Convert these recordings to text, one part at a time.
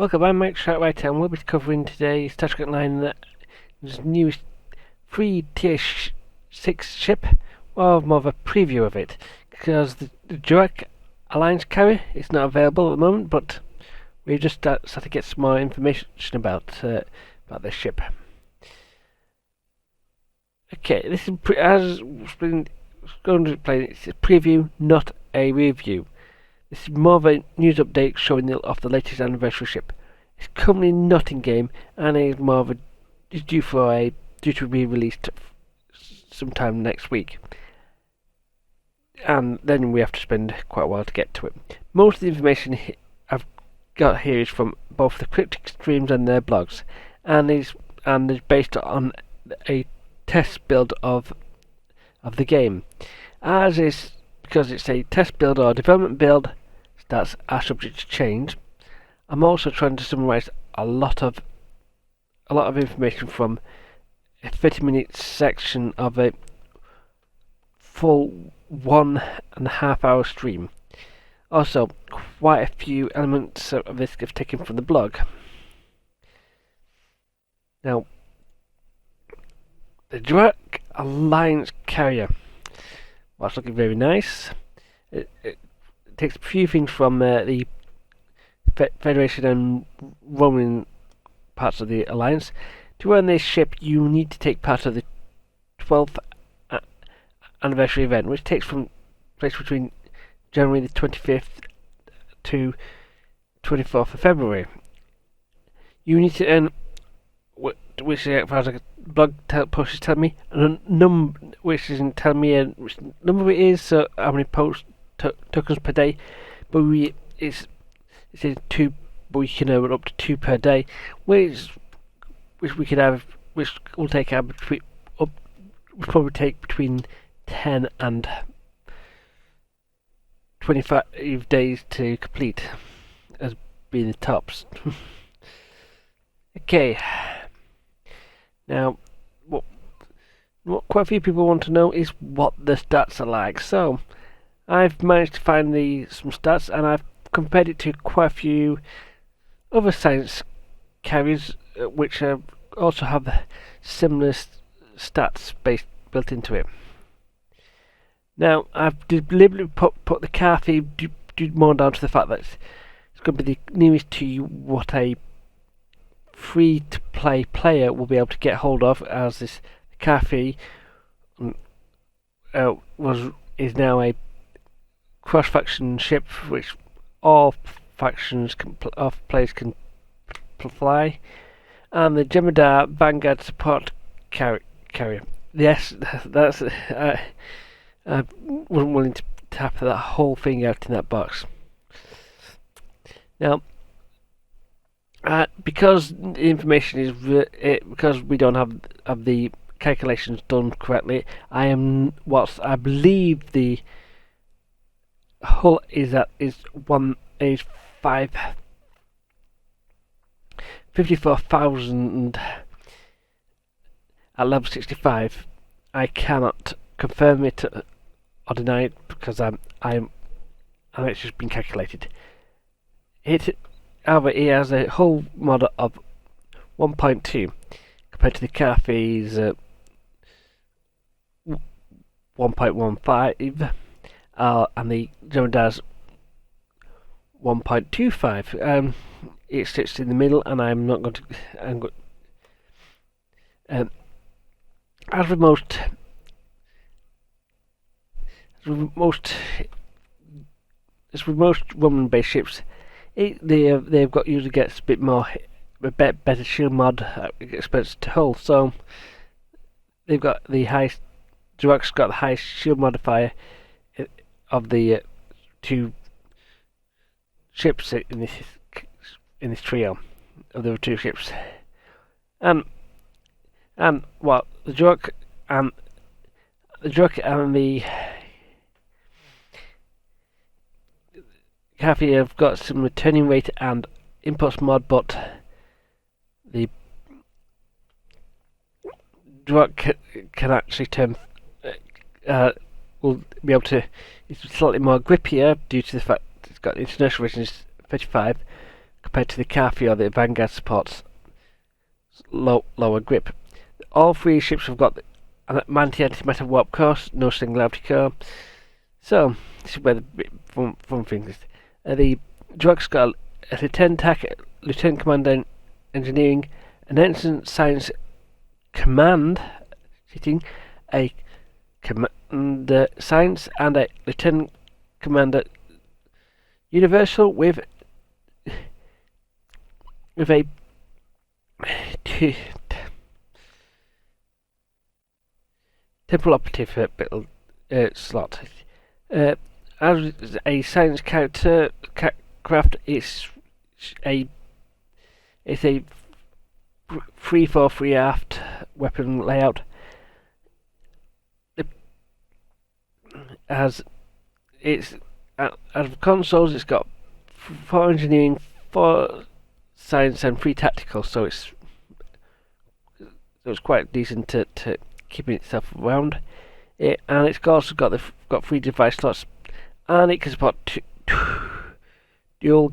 Welcome, I'm Mike Sharkwriter and we'll be covering today Star Trek Line's newest free Tier 6 ship, or more of a preview of it, because the Jarok Alliance carrier is not available at the moment, but we've just started to get some more information about this ship. Okay, this is as been going to play. It's a preview, not a review. This is more of a news update showing off the latest anniversary ship. It's currently not in game and is more of due to be released sometime next week. And then we have to spend quite a while to get to it. Most of the information I've got here is from both the cryptic streams and their blogs, and is based on a test build of the game. As is because it's a test build or development build, stats are subject to change. I'm also trying to summarise a lot of information from a 30-minute section of a full 1.5 hour stream. Also, quite a few elements of this I've taken from the blog. Now, the Jarok Alliance carrier. Well, it's looking very nice. It takes a few things from the Federation and Roman parts of the Alliance. To earn this ship, you need to take part of the 12th anniversary event, which takes place between January the 25th to 24th of February. You need to earn, which as far as the blog post is telling me, which isn't telling me which number it is, so how many tokens per day, but it says 2, but we can earn up to 2 per day, which we could have, which will take probably take between 10 and 25 days to complete, as being the tops. Okay. Now, what quite a few people want to know is what the stats are like. So, I've managed to find some stats, and I've compared it to quite a few other science carriers, which also have similar stats built into it. Now, I've deliberately put the car fee more down to the fact that it's going to be the nearest to what a free-to-play player will be able to get hold of, as this car fee is now a cross-faction ship, which all players can fly, and the Jemadar Vanguard support carrier. Yes, that's I wasn't willing to tap that whole thing out in that box. Now, because the information is because we don't have the calculations done correctly, I believe the hull is 54,000 at level 65. I cannot confirm it or deny it because it's just been calculated. However, it has a hull mod of 1.2 compared to the car fees 1.15, and the Jemadars 1.25. It sits in the middle, and I'm not going to. As with most Roman-based ships, they've got usually gets a bit more better shield mod at expense to hull. So they've got the highest. Jarok's got the highest shield modifier of the two ships in this trio of the two ships, and what the Jarok and the Kathy have got some returning rate and impulse mod, but the Jarok can actually turn will be able to. It's slightly more grippier due to the fact it's got international rating is 35 compared to the Kafi or the Vanguard supports lower grip. All three ships have got an anti-antimatter warp core, no singularity core. So this is where the fun thing is. The Jarok's got a Lieutenant Tac, Lieutenant Commander Engineering, an Ensign Science Command, sitting a Commander Science, and a Lieutenant Commander Universal with a temporal operative slot. As a science character craft, it's a 3-4-3 aft weapon layout. As of consoles, it's got 4 engineering, 4 science, and 3 tactical. So it's quite decent to keeping itself around. And it's also got 3 device slots, and it can support dual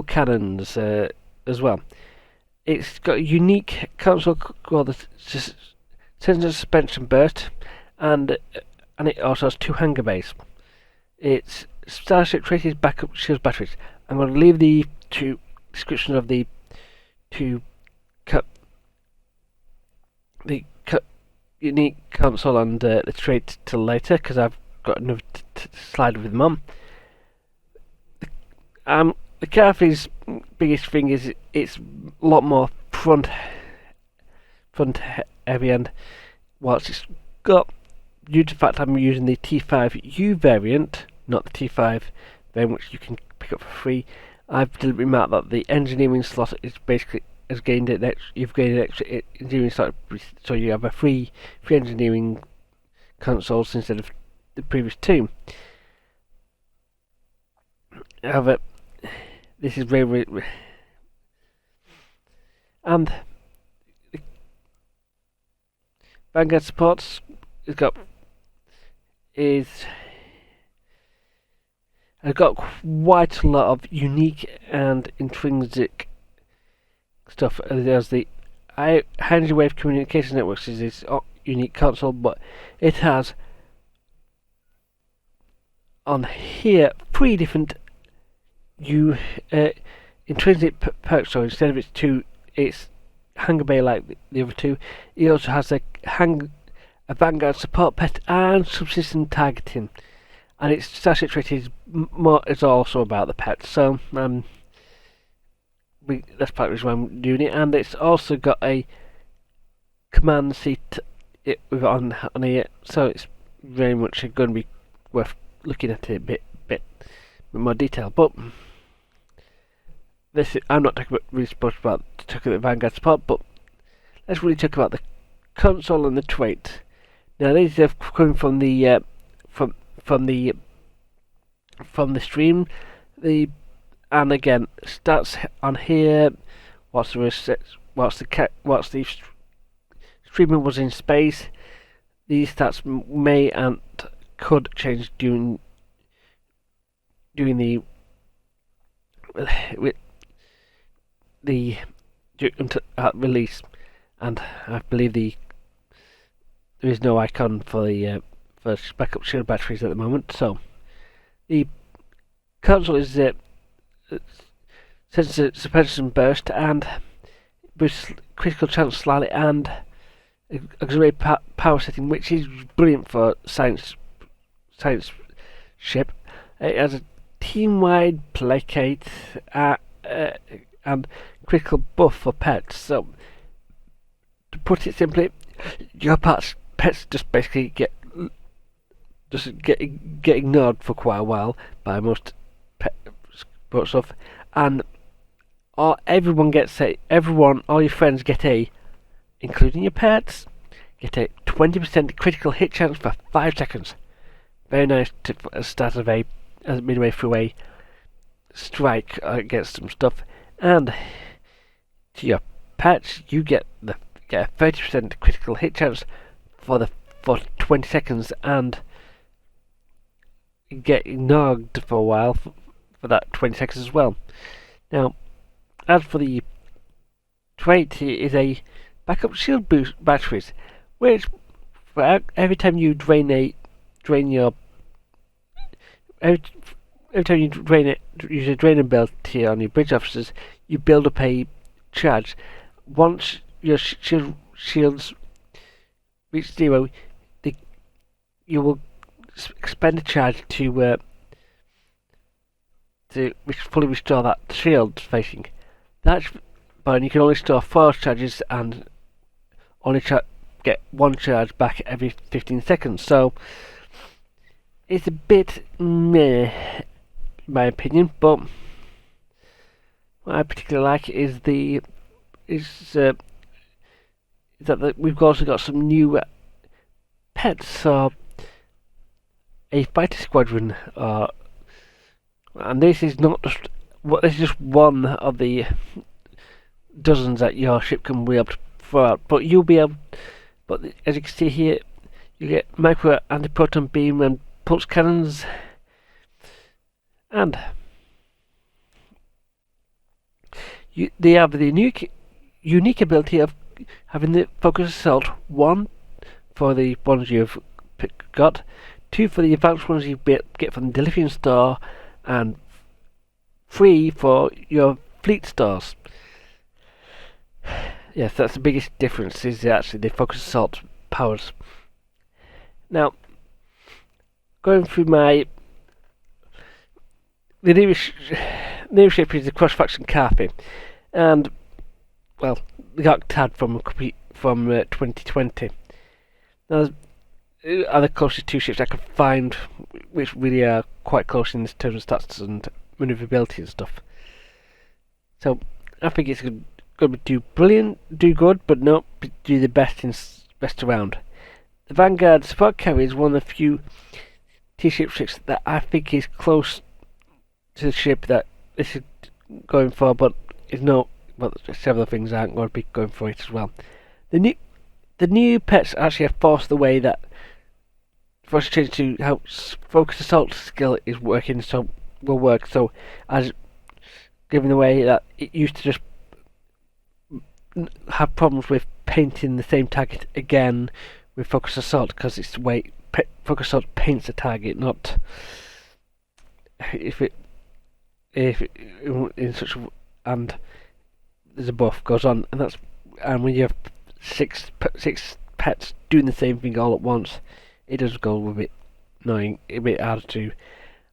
cannons as well. It's got a unique console called the sensor suspension burst, and it also has 2 hangar bays. It's Starship Trace's backup shield batteries. I'm going to leave the 2 descriptions of the 2 unique console and the trait till later, because I've got another slide with them on. The Kafi's biggest thing is it's a lot more front heavy, and whilst it's got, due to the fact I'm using the T5U variant, not the T5 variant which you can pick up for free, I've deliberately marked that the engineering slot is basically you've gained an extra engineering slot, so you have a free engineering consoles instead of the previous 2. However, this is very and Vanguard supports has got quite a lot of unique and intrinsic stuff. There's the Hydrogen Wave Communication Networks is its unique console, but it has on here 3 different intrinsic perks. So instead of its hangar bay like the other 2, it also has a Vanguard support pet and subsystem targeting, and its Starship Trait is also about the pets. So that's part of the reason why I'm doing it, and it's also got a command seat on here, so it's very much going to be worth looking at it a bit more detail. But I'm not really supposed to talk about the Vanguard support, but let's really talk about the console and the trait. Now these are coming from the stream. And again, stats on here. Whilst the streamer was in space, these stats may and could change during the release, and I believe there is no icon for the backup shield batteries at the moment. So the console is sensor suspension burst and boosts critical chance slightly, and auxiliary power setting, which is brilliant for science ship. It has a team-wide placate and critical buff for pets. So to put it simply, your pets just basically get ignored for quite a while by most pet stuff, and all your friends get including your pets, get a 20% critical hit chance for 5 seconds. Very nice to start of midway through a strike against some stuff. And to your pets, you get a 30% critical hit chance for 20 seconds, and get ignored for a while for that 20 seconds as well. Now, as for the trait, is a backup shield boost batteries, which for every time you drain your every, every time you drain it, use a drain ability on your bridge officers, you build up a charge. Once your shields reach zero, you will expend a charge to fully restore that shield facing. But you can only store 4 charges and only get 1 charge back every 15 seconds. So it's a bit meh, in my opinion. But what I particularly like is that we've also got some new pets. So a fighter squadron, and this is just one of the dozens that your ship can be able to throw out. But as you can see here, you get micro anti-proton beam and pulse cannons, and they have the unique ability of having the focus assault 1 for the ones you've got, 2 for the advanced ones you get from the Delphian store, and 3 for your fleet stores. Yes, that's the biggest difference, is actually the focus assault powers. Now, going through the nearest ship is the cross-faction Carpi, and well, the Octad from 2020. Now, are the closest 2 ships I could find, which really are quite close in terms of stats and maneuverability and stuff. So I think it's going to do good, but not do the best around. The Vanguard support carrier is one of the few T-ship ships that I think is close to the ship that this is going for, but is not. Well, several things aren't going to be going for it as well. The new pets actually have forced the way that change to how focus assault skill is working. So will work. So as given the way that it used to just have problems with painting the same target again with focus assault, because it's the way focus assault paints the target, not if it in such and there's a buff goes on, and when you have six pets doing the same thing all at once, it does go a bit annoying, a bit harder to.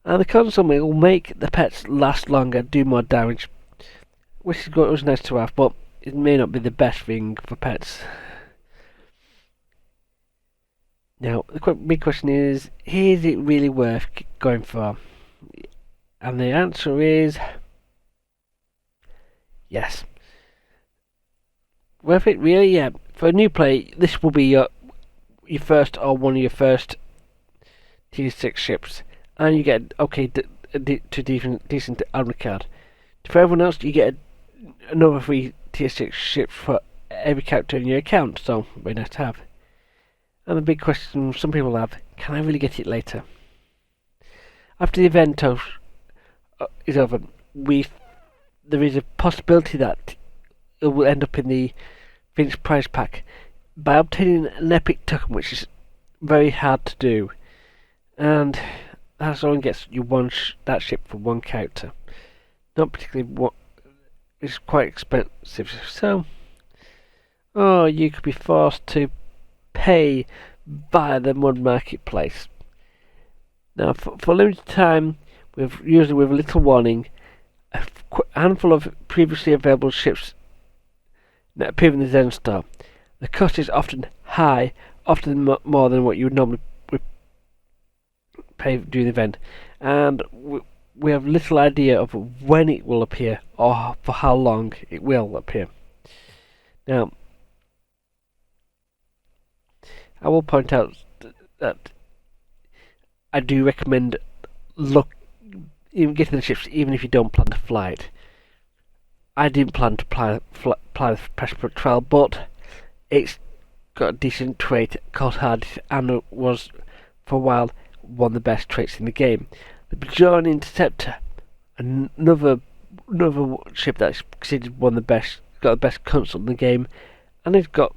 And the console will make the pets last longer, do more damage, which was nice to have, but it may not be the best thing for pets. Now, the big question is it really worth going for? And the answer is yes. Worth it, really? Yeah. For a new player, this will be your first or one of your first T6 ships, and you get decent armor card. For everyone else, you get another 3 T6 ships for every character in your account, so very nice to have. And the big question some people have: can I really get it later? After the event is over, there is a possibility that it will end up in the finished prize pack by obtaining an epic token, which is very hard to do, and that only gets you that ship for 1 character. Not particularly it's quite expensive, so you could be forced to pay via the Mud Marketplace. Now, for limited time, usually with a little warning, a handful of previously available ships that appear in the Zen Store. The cost is often high, often more than what you would normally pay during the event, and we have little idea of when it will appear or for how long it will appear. Now, I will point out that I do recommend getting the ships even if you don't plan to fly it. I didn't plan to apply the pressure trial, but it's got a decent trait called hardness, and it was for a while one of the best traits in the game. The Bajoran Interceptor, another another ship that's considered one of the best, got the best console in the game, and it's got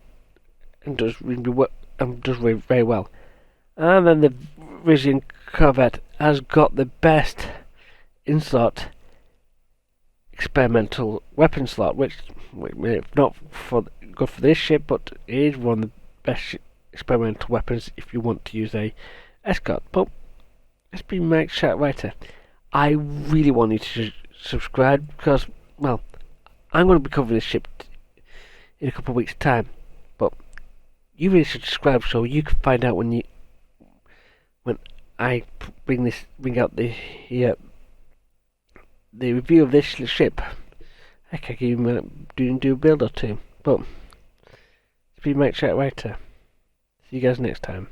and does really does very well. And then the Vision Corvette has got the best in-slot experimental weapon slot, which not for good for this ship, but it is one of the best experimental weapons if you want to use a escort. But let's be Mike Sharkwriter. I really want you to subscribe because, well, I'm going to be covering this ship in a couple of weeks' time. But you really should subscribe so you can find out when I bring out the review of this ship. Heck, I can even do a build or two. But it's been Mike Sharkwriter. See you guys next time.